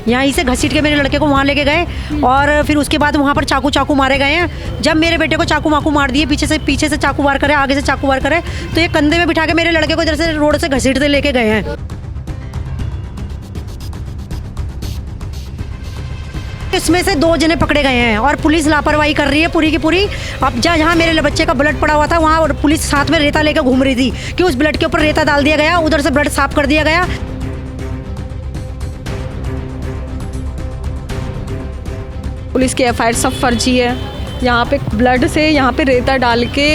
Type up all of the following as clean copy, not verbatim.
यहीं से घसीट के मेरे लड़के को वहाँ लेके गए और फिर उसके बाद वहाँ पर चाकू मारे गए हैं। जब मेरे बेटे को चाकू मार दिए, पीछे से चाकू वार करे, आगे से चाकू वार करे, तो ये कंधे में बिठा के मेरे लड़के को इधर से रोड से घसीटते लेके गए हैं। इसमें से 2 जने पकड़े गए हैं और पुलिस लापरवाही कर रही है पूरी की पूरी। अब जहाँ मेरे बच्चे का ब्लड पड़ा हुआ था वहाँ पुलिस साथ में रेता लेकर घूम रही थी कि उस ब्लड के ऊपर रेता डाल दिया गया, उधर से ब्लड साफ कर दिया गया। पुलिस की एफआईआर सब फर्जी है। यहाँ पे ब्लड से यहाँ पे रेता डाल के,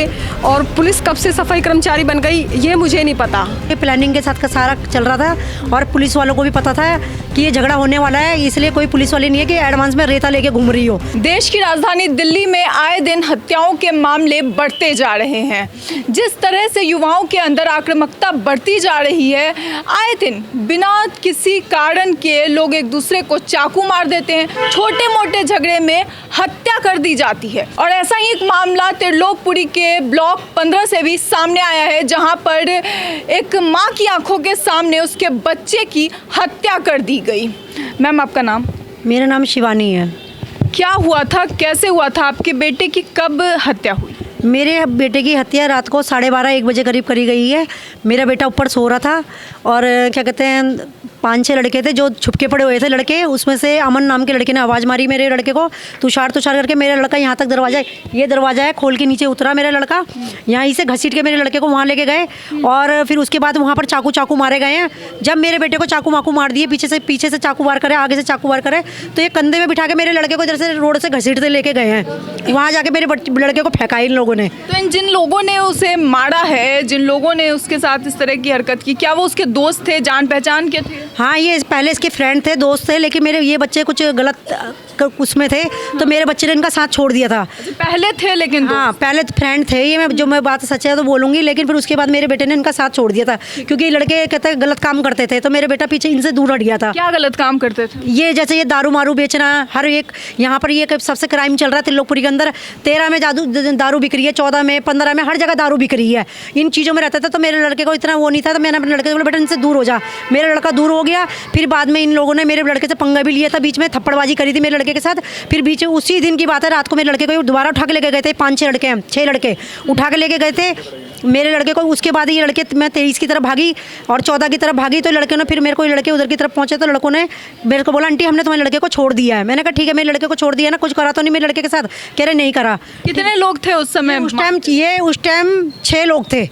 और पुलिस कब से सफाई कर्मचारी बन गई ये मुझे नहीं पता। ये प्लानिंग के साथ का सारा चल रहा था और पुलिस वालों को भी पता था कि ये झगड़ा होने वाला है, इसलिए कोई पुलिस वाले नहीं है कि एडवांस में रेता लेके घूम रही हो। देश की राजधानी दिल्ली में आए दिन हत्याओं के मामले बढ़ते जा रहे हैं। जिस तरह से युवाओं के अंदर आक्रामकता बढ़ती जा रही है, आए दिन बिना किसी कारण के लोग एक दूसरे को चाकू मार देते हैं, छोटे मोटे झगड़े में हत्या कर दी जाती है। और ऐसा ही एक मामला त्रिलोकपुरी के ब्लॉक 15 से भी सामने आया है, जहां पर एक मां की आंखों के सामने उसके बच्चे की हत्या कर दी गई। मैम, आपका नाम? मेरा नाम शिवानी है। क्या हुआ था, कैसे हुआ था? आपके बेटे की कब हत्या हुई? मेरे बेटे की हत्या रात को 12:30-1 बजे करीब करी गई है। मेरा बेटा ऊपर सो रहा था और क्या कहते हैं 5-6 लड़के थे जो छुपके पड़े हुए थे लड़के। उसमें से अमन नाम के लड़के ने आवाज़ मारी मेरे लड़के को, तुषार करके। मेरा लड़का यहाँ तक दरवाजा, ये दरवाजा है, खोल के नीचे उतरा मेरा लड़का। यहीं से घसीट के मेरे लड़के को वहाँ लेके गए और फिर उसके बाद वहाँ पर चाकू मारे गए हैं। जब मेरे बेटे को चाकू मार दिए, पीछे से चाकू वार करे, आगे से चाकू वार करे, तो ये कंधे में बिठा के मेरे लड़के को इधर से रोड से घसीटते लेके गए हैं। वहाँ जाके मेरे लड़के को फेंका इन लोगों ने। तो इन जिन लोगों ने उसे मारा है, जिन लोगों ने उसके साथ इस तरह की हरकत की, क्या वो उसके दोस्त थे, जान पहचान के थे? हाँ, ये पहले इसके फ्रेंड थे, दोस्त थे, लेकिन मेरे ये बच्चे कुछ गलत उसमें थे, तो मेरे बच्चे ने इनका साथ छोड़ दिया था। पहले थे लेकिन हाँ, पहले फ्रेंड थे ये। मैं बात सच है तो बोलूँगी, लेकिन फिर उसके बाद मेरे बेटे ने इनका साथ छोड़ दिया था क्योंकि ये लड़के कहते हैं गलत काम करते थे, तो मेरे बेटा पीछे इनसे दूर हट गया था। क्या गलत काम करते थे? ये जैसे ये दारू मारू बेचना, हर एक यहाँ पर ये सबसे क्राइम चल रहा है त्रिलोकपुरी के अंदर। 13 में दारू बिक रही है, 14 में, 15 में, हर जगह दारू बिक रही है। इन चीज़ों में रहता था, तो मेरे लड़के को इतना वो नहीं था, तो मैंने अपने लड़के को बोला बेटा इनसे दूर हो जा। मेरा लड़का दूर हो गया। फिर बाद में इन लोगों ने मेरे लड़के से पंगा भी लिया था, बीच में थप्पड़बाजी करी थी मेरे लड़के के साथ। फिर बीच उसी दिन की बात है, रात को मेरे लड़के को दोबारा उठा के लेके गए थे। 5-6 लड़के हैं, 6 लड़के उठा के लेके गए थे मेरे लड़के को। उसके बाद ये लड़के, मैं 23 की तरफ भागी और 14 की तरफ भागी, तो लड़के ने फिर मेरे को, लड़के उधर की तरफ पहुंचे तो लड़कों ने मेरे को बोला आंटी हमने तुम्हारे लड़के को छोड़ दिया है। मैंने कहा ठीक है, मेरे लड़के को छोड़ दिया ना, कुछ करा तो नहीं मेरे लड़के के साथ? कह रहे नहीं करा। कितने लोग थे उस समय? उस टाइम 6 लोग थे,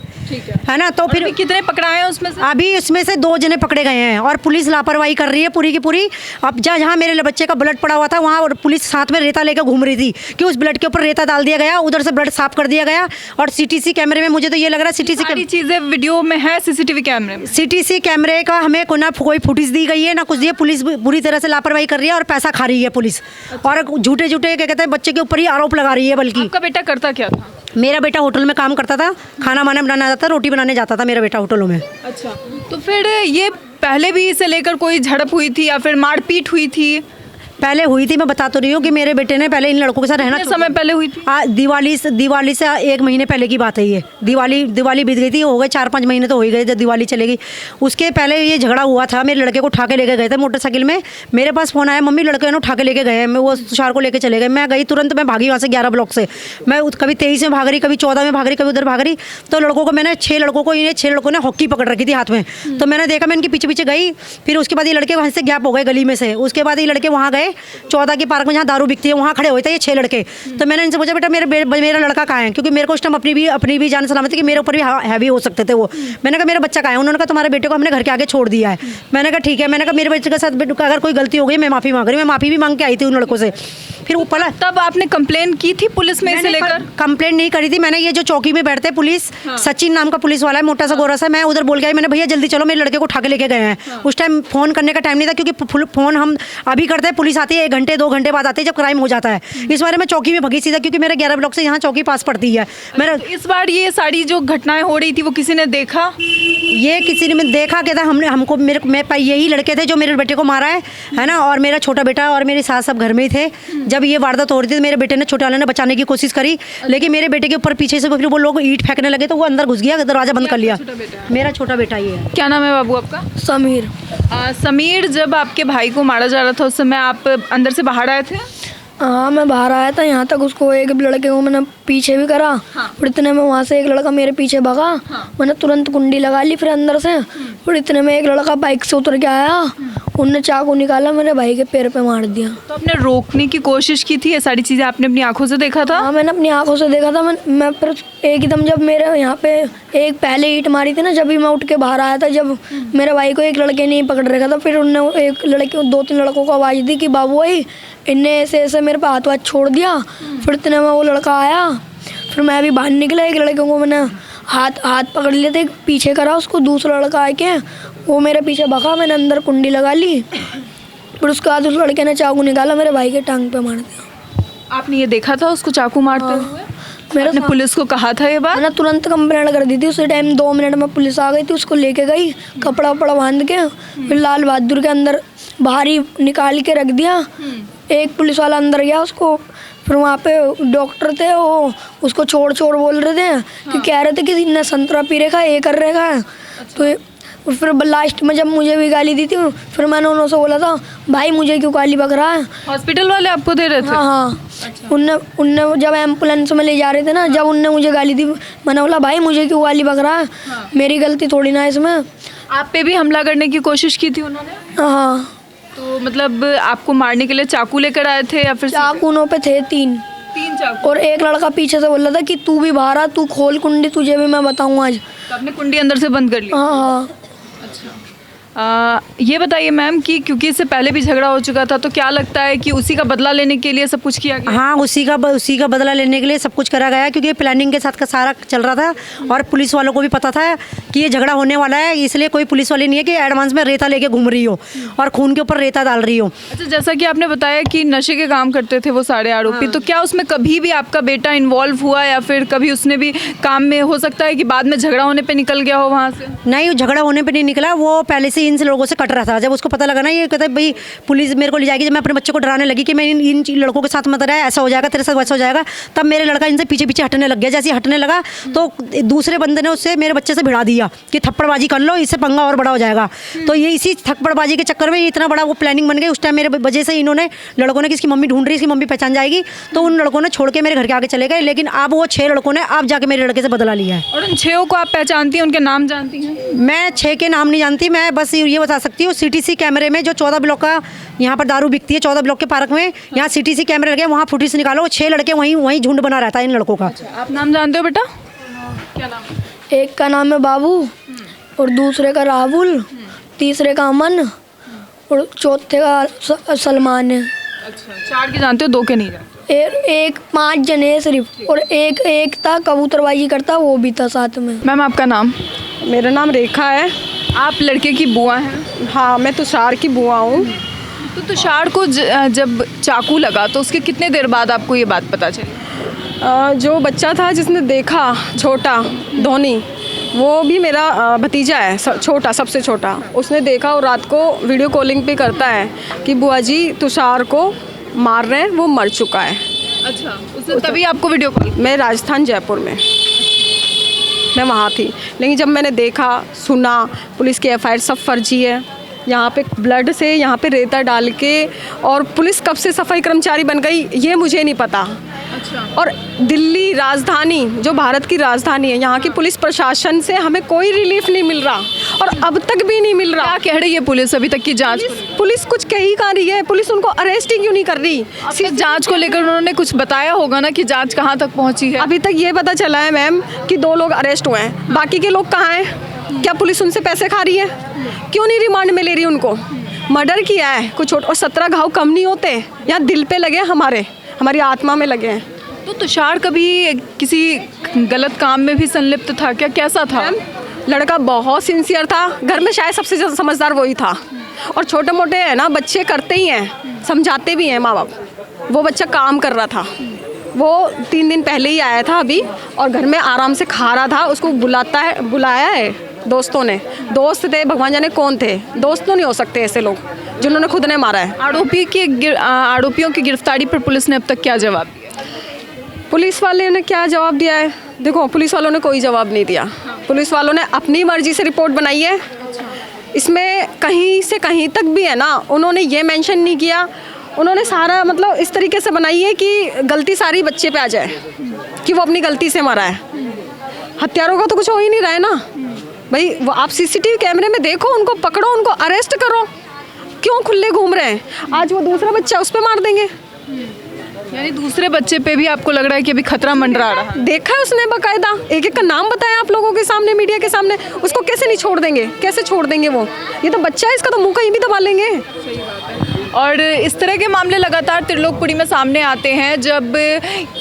है ना। तो फिर कितने पकड़ाए हैं उसमें से? अभी इसमें से 2 जने पकड़े गए हैं और पुलिस लापरवाही कर रही है पूरी की पूरी। अब जहाँ मेरे बच्चे का ब्लड पड़ा हुआ था वहाँ पुलिस साथ में रेता लेकर घूम रही थी कि उस ब्लड के ऊपर रेता डाल दिया गया, उधर से ब्लड साफ कर दिया गया। और सीटीसी कैमरे में मुझे तो ये लग रहा है, सीटीसी चीजें वीडियो में है, सीसीटीवी कैमरे में। सीटीसी कैमरे का हमें कोई फुटेज दी गई है ना कुछ दिए। पुलिस बुरी तरह से लापरवाही कर रही है और पैसा खा रही है पुलिस। और झूठे क्या कहते हैं बच्चे के ऊपर ही आरोप लगा रही है। बल्कि आपका बेटा करता क्या था? मेरा बेटा होटल में काम करता था, खाना वाना बनाना जाता था, रोटी बनाने जाता था मेरा बेटा होटलों में। अच्छा, तो फिर ये पहले भी इसे लेकर कोई झड़प हुई थी या फिर मारपीट हुई थी? पहले हुई थी, मैं बता तो रही हूँ कि मेरे बेटे ने पहले इन लड़कों के साथ रहना। समय पहले हुई थी? दिवाली से 1 महीने पहले की बात है ये। दिवाली बीत गई थी, हो गए 4-5 महीने तो हो ही गए जब दिवाली चलेगी। उसके पहले ये झगड़ा हुआ था। मेरे लड़के को उठा के लेके गए थे मोटरसाइकिल में। मेरे पास फ़ोन आया, मम्मी लड़के ने उठा के लेके गए हैं। मैं वो तुषार को लेके चले गए। मैं गई तुरंत, मैं भागी वहाँ से 11 ब्लॉक से। मैं कभी 23 में भाग रही, कभी 14 में भाग रही, कभी उधर भाग रही। तो लड़कों को मैंने 6 लड़कों ने हॉकी पकड़ रखी थी हाथ में। तो मैंने देखा, मैं इनके पीछे गई। फिर उसके बाद ये लड़के वहाँ से गैप हो गए गली में से। उसके बाद ये लड़के वहाँ गए 14 के पार्क में जहाँ दारू बिकती है, वहाँ खड़े हुए थे ये 6 लड़के। तो मैंने इनसे पूछा बेटा मेरा लड़का कहाँ है, क्योंकि मेरे को उस टाइम अपनी भी जान सलामत थी कि मेरे ऊपर भी हैवी हो सकते थे वो। मैंने कहा मेरा बच्चा कहाँ है? उन्होंने कहा तुम्हारे बेटे को हमने घर के आगे छोड़ दिया है। मैंने कहा ठीक है। मैंने कहा मेरे बच्चे के साथ अगर कोई गलती हो गई मैं माफ़ी मांग रही हूँ। मैं माफ़ी भी मांग के आई थी उन लड़कों से। फिर ऊपर तब आपने कंप्लेन की थी पुलिस में इसे लेकर? कंप्लेन नहीं करी थी मैंने। ये जो चौकी में बैठते पुलिस, सचिन नाम का पुलिस वाला है, मोटा सा गोरा सा, मैं उधर बोल के आई। मैंने भैया जल्दी चलो, मेरे लड़के को उठा के लेके गए हैं। उस टाइम फ़ोन करने का टाइम नहीं था, क्योंकि फ़ोन हम अभी करते हैं, पुलिस आती है 1 घंटे 2 घंटे बाद आती है जब क्राइम हो जाता है। इस बार मैं चौकी में भगी सीधा, क्योंकि मेरे 11 ब्लॉक से यहाँ चौकी पास पड़ती है। मेरा इस बार ये सारी जो घटनाएं हो रही थी वो किसी ने देखा? ये किसी ने देखा क्या था? हमको यही लड़के थे जो मेरे बेटे को मारा है ना। और मेरा छोटा बेटा और मेरी सास सब घर में ही थे जब ये वारदात हो रही थी तो मेरे बेटे ने, छोटे वाले ने बचाने की कोशिश करी, लेकिन मेरे बेटे के ऊपर पीछे से फिर वो लोग ईंट फेंकने लगे तो वो अंदर घुस गया, दरवाजा बंद कर लिया। मेरा छोटा बेटा ये है। क्या नाम है बाबू आपका? समीर। समीर, जब आपके भाई को मारा जा रहा था उस समय आप अंदर से बाहर आए थे? हाँ, मैं बाहर आया था, यहाँ तक उसको एक लड़के को मैंने पीछे भी करा। फिर इतने में वहाँ से एक लड़का मेरे पीछे भागा। मैंने तुरंत कुंडी लगा ली फिर अंदर से। फिर इतने में एक लड़का बाइक से उतर के आया, उनने चाकू निकाला, मेरे भाई के पैर पे मार दिया। तो आपने रोकने की कोशिश की थी? ये सारी चीज़ें आपने अपनी आंखों से देखा था? हाँ, मैंने अपनी आंखों से देखा था। मैं फिर एकदम जब मेरे यहाँ पे एक पहले ईंट मारी थी ना, जब भी मैं उठ के बाहर आया था, जब मेरे भाई को एक लड़के ने पकड़ रखा था, फिर उनने एक लड़के, 2-3 लड़कों को आवाज़ दी कि बाबू भाई, इनने ऐसे ऐसे मेरे पे हाथ छोड़ दिया। फिर इतने में वो लड़का आया, फिर मैं भी बाहर निकला, एक लड़के को मैंने हाथ पकड़ लिए थे, पीछे करा उसको, दूसरा लड़का आके वो मेरे पीछे भगा, मैंने अंदर कुंडी लगा ली। फिर उसके बाद उस लड़के ने चाकू निकाला, मेरे भाई के टांग पे मार दिया। आपने ये देखा था उसको चाकू मारते हुए? मेरे आपने पुलिस को कहा था ये बात? मैंने तुरंत कंप्लेंट कर दी थी। उसी टाइम 2 मिनट में पुलिस आ गई थी, उसको लेके गई, कपड़ा वपड़ा बांध के, फिर लाल बहादुर के अंदर बाहर ही निकाल के रख दिया। एक पुलिस वाला अंदर गया, उसको फिर वहाँ पे डॉक्टर थे, वो उसको छोड़ बोल रहे थे कि कह रहे थे कि इनने संतरा पी रखा है, ये कर रखा है। तो फिर लास्ट में जब मुझे भी गाली दी थी, फिर मैंने उन्होंने बोला था, भाई मुझे क्यों गाली बक रहा है? हॉस्पिटल वाले आपको दे रहे थे? हाँ। उनने जब एम्बुलेंस में ले जा रहे थे ना, जब उनने मुझे गाली दी, मैंने बोला भाई मुझे क्यों गाली बक रहा है? मेरी गलती थोड़ी ना इसमें। आप पे भी हमला करने की कोशिश की थी उन्होंने? हाँ। तो मतलब आपको मारने के लिए चाकू लेकर आए थे या फिर? चाकू उन्हों पे थे 3 चाकू। और एक लड़का पीछे से बोल रहा था कि तू भी बाहर आ, तू खोल कुंडी, तुझे भी मैं बताऊँ आज। तो आपने कुंडी अंदर से बंद कर ली? हाँ। ये बताइए मैम कि क्योंकि इससे पहले भी झगड़ा हो चुका था, तो क्या लगता है कि उसी का बदला लेने के लिए सब कुछ किया गया? हाँ, उसी का बदला लेने के लिए सब कुछ करा गया, क्योंकि प्लानिंग के साथ का सारा चल रहा था और पुलिस वालों को भी पता था कि ये झगड़ा होने वाला है। इसलिए कोई पुलिस वाली नहीं है कि एडवांस में रेता लेके घूम रही हो और खून के ऊपर रेता डाल रही हो। अच्छा, जैसा कि आपने बताया कि नशे के काम करते थे वो सारे आरोपी, तो क्या उसमें कभी भी आपका बेटा इन्वॉल्व हुआ या फिर कभी उसने भी काम में, हो सकता है कि बाद में झगड़ा होने पर निकल गया हो वहाँ से? नहीं, झगड़ा होने पर नहीं निकला, वो पहले से इन लोगों से कट रहा था। जब उसको पता लगा ना, ये कहता है भाई पुलिस मेरे को ले जाएगी, जब मैं अपने बच्चे को डराने लगी कि मैं इन लड़कों के साथ मत रहा, ऐसा हो जाएगा तेरे साथ, वैसा हो जाएगा, तब मेरे लड़का इनसे पीछे हटने लग गया। जैसे ही हटने लगा तो दूसरे बंदे ने उससे मेरे बच्चे से भिड़ा दिया कि थप्पड़बाजी कर लो, इससे पंगा और बड़ा हो जाएगा। तो ये इसी थप्पड़बाजी के चक्कर में इतना बड़ा वो प्लानिंग बन गई। उस टाइम मेरे वजह से इन्होंने लड़कों ने, किसकी मम्मी ढूंढ रही, इसकी मम्मी पहचान जाएगी, तो उन लड़कों ने छोड़ के मेरे घर के आगे चले गए। लेकिन अब वो 6 लड़कों ने अब जाके मेरे लड़के से बदला लिया है। और उन 6 को आप पहचानती हैं, उनके नाम जानती हैं? मैं 6 के नाम नहीं जानती, मैं बस ये बता सकती हूँ CTC कैमरे में जो 14 ब्लॉक का यहाँ पर दारू बिकती है, 14 ब्लॉक के पार्क में, यहाँ CTC कैमरे लगे, वहाँ फुटेज निकालो। 6 लड़के वहीं झुंड बना रहता है इन लड़कों का। आप नाम जानते हो बेटा? क्या नाम? एक का नाम है बाबू और दूसरे का राहुल, तीसरे का अमन और चौथे का सलमान है। अच्छा, 4 के जानते हो, 2 के नहीं जानते? एक 5 जने हैं सिर्फ, और एक था कबूतरबाजी करता, वो भी था साथ में। मैम आपका नाम? मेरा नाम रेखा है। आप लड़के की बुआ हैं? हाँ, मैं तुषार की बुआ हूँ। तो तुषार को जब चाकू लगा तो उसके कितने देर बाद आपको ये बात पता चली? जो बच्चा था जिसने देखा, छोटा धोनी, वो भी मेरा भतीजा है, छोटा, सबसे छोटा, उसने देखा और रात को वीडियो कॉलिंग पे करता है कि बुआ जी तुषार को मार रहे हैं, वो मर चुका है। अच्छा, उसने तभी आपको वीडियो कॉल? मैं राजस्थान जयपुर में, मैं वहाँ थी। लेकिन जब मैंने देखा, सुना, पुलिस की FIR सब फर्जी है, यहाँ पे ब्लड से, यहाँ पे रेता डाल के, और पुलिस कब से सफाई कर्मचारी बन गई ये मुझे नहीं पता। अच्छा। और दिल्ली राजधानी, जो भारत की राजधानी है, यहाँ की पुलिस प्रशासन से हमें कोई रिलीफ नहीं मिल रहा और अब तक भी नहीं मिल रहा। क्या कह रही है पुलिस अभी तक की जांच? पुलिस कुछ कह ही कहाँ रही है, पुलिस उनको अरेस्ट ही क्यों नहीं कर रही? सिर्फ जांच को लेकर उन्होंने कुछ बताया होगा ना कि जांच कहाँ तक पहुँची है? अभी तक ये पता चला है मैम कि 2 लोग अरेस्ट हुए हैं, बाकी के लोग कहाँ हैं? क्या पुलिस उनसे पैसे खा रही है? क्यों नहीं रिमांड में ले रही उनको? मर्डर किया है कुछ, और 17 घाव कम नहीं होते, यहाँ दिल पे लगे, हमारी आत्मा में लगे हैं। तो तुषार कभी किसी गलत काम में भी संलिप्त था क्या? कैसा था? लड़का बहुत सिंसियर था, घर में शायद सबसे ज़्यादा समझदार वही था, और छोटे मोटे है ना बच्चे करते ही हैं, समझाते भी हैं माँ बाप। वो बच्चा काम कर रहा था, वो 3 दिन पहले ही आया था अभी, और घर में आराम से खा रहा था, उसको बुलाया है दोस्तों ने, दोस्त थे, भगवान जाने कौन थे, दोस्त तो नहीं हो सकते ऐसे लोग जिन्होंने खुद ने मारा है। आरोपियों की गिरफ्तारी पर पुलिस ने अब तक क्या जवाब दिया? पुलिस वाले ने क्या जवाब दिया है? देखो, पुलिस वालों ने कोई जवाब नहीं दिया। पुलिस वालों ने अपनी मर्जी से रिपोर्ट बनाई है। इसमें कहीं से कहीं तक भी है ना, उन्होंने ये मेंशन नहीं किया, उन्होंने सारा मतलब इस तरीके से बनाई है कि गलती सारी बच्चे पे आ जाए कि वो अपनी गलती से मारा है। हत्यारों का तो कुछ हो ही नहीं रहा है ना भाई। वो आप सीसीटीवी कैमरे में देखो, उनको पकड़ो, उनको अरेस्ट करो, क्यों खुले घूम रहे हैं? आज वो दूसरा बच्चा उस पर मार देंगे। यानी दूसरे बच्चे पे भी आपको लग रहा है कि अभी खतरा मंडरा रहा है? देखा है उसने बकायदा, एक एक का नाम बताया आप लोगों के सामने, मीडिया के सामने। उसको कैसे नहीं छोड़ देंगे, कैसे छोड़ देंगे? वो ये तो बच्चा है, इसका तो मुंह कहीं भी दबा लेंगे। और इस तरह के मामले लगातार त्रिलोकपुरी में सामने आते हैं, जब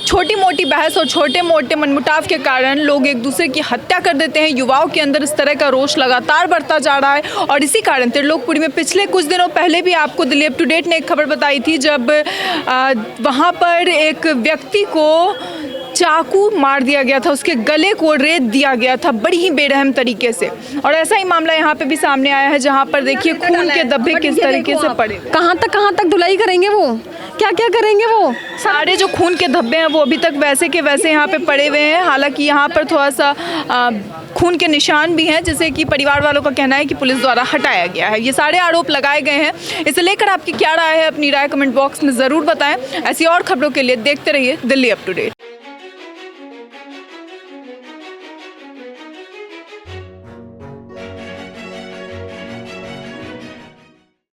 छोटी मोटी बहस और छोटे मोटे मनमुटाव के कारण लोग एक दूसरे की हत्या कर देते हैं। युवाओं के अंदर इस तरह का रोष लगातार बढ़ता जा रहा है और इसी कारण त्रिलोकपुरी में पिछले कुछ दिनों पहले भी आपको दिल्ली अप टू डेट ने एक खबर बताई थी, जब वहाँ पर एक व्यक्ति को चाकू मार दिया गया था, उसके गले को रेत दिया गया था बड़ी ही बेरहम तरीके से। और ऐसा ही मामला यहाँ पे भी सामने आया है, जहाँ पर देखिए खून के धब्बे किस तरीके से पड़े। कहाँ तक धुलाई करेंगे वो? क्या क्या करेंगे वो? सारे जो खून के धब्बे हैं वो अभी तक वैसे के वैसे यहाँ पे पड़े हुए हैं। हालांकि यहाँ पर थोड़ा सा खून के निशान भी हैं, जिसे कि परिवार वालों का कहना है कि पुलिस द्वारा हटाया गया है। ये सारे आरोप लगाए गए हैं। इसे लेकर आपकी क्या राय है? अपनी राय कमेंट बॉक्स में ज़रूर बताएं। ऐसी और खबरों के लिए देखते रहिए दिल्ली अप टू डेट।